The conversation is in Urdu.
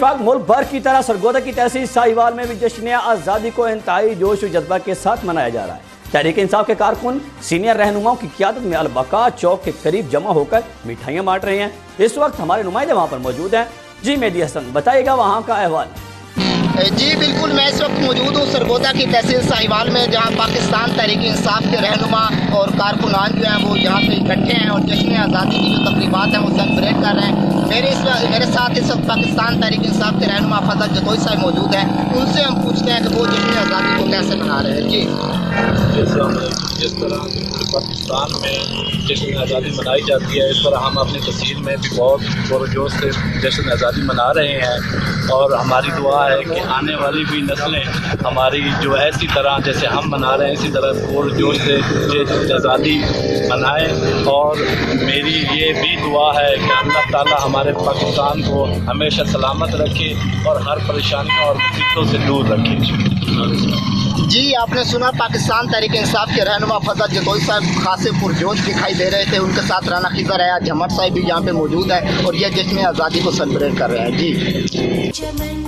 ملک بھر کی طرح سرگودا کی تحصیل ساہیوال میں بھی جشن آزادی کو انتہائی جوش و جذبہ کے ساتھ منایا جا رہا ہے۔ تحریک انصاف کے کارکن سینئر رہنماؤں کی قیادت میں البقاء چوک کے قریب جمع ہو کر مٹھائیاں بانٹ رہے ہیں۔ اس وقت ہمارے نمائندے وہاں پر موجود ہیں۔ جی مہدی حسن بتائیے گا وہاں کا احوال۔ جی بالکل، میں اس وقت موجود ہوں سرگودا کی تحصیل ساہیوال میں، جہاں پاکستان تحریک انصاف کے رہنما اور کارکنان جو ہیں وہ یہاں پہ اکٹھے ہیں اور جشن آزادی کی جو تقریبات ہیں وہ سیلیبریٹ کر رہے ہیں۔ میرے ساتھ اس وقت پاکستان تحریک انصاف کے رہنما فضل جتوئی صاحب موجود ہیں، ان سے ہم پوچھتے ہیں کہ وہ جشن آزادی کو کیسے منا رہے ہیں۔ جی جس طرح پاکستان میں جشن آزادی منائی جاتی ہے، اس طرح ہم اپنی تحصیل میں بھی بہت زور و جوش سے جشن آزادی منا رہے ہیں، اور ہماری دعا ہے کہ آنے والی بھی نسلیں ہماری جو ایسی طرح جیسے ہم منا رہے ہیں اسی طرح زور و جوش سے جشن آزادی منائیں۔ اور میری یہ بھی دعا ہے کہ اللہ تعالیٰ ہمارے پاکستان کو ہمیشہ سلامت رکھے اور ہر پریشانیوں اور مصیبتوں سے دور رکھے۔ جی آپ نے سنا پاکستان تحریک انصاف کے رہنما فضل جتوئی صاحب خاصے پرجوش دکھائی دے رہے تھے۔ ان کے ساتھ رانا خضر ہے، جمٹ صاحب بھی یہاں پہ موجود ہے اور یہ جشن آزادی کو سیلیبریٹ کر رہے ہیں۔ جی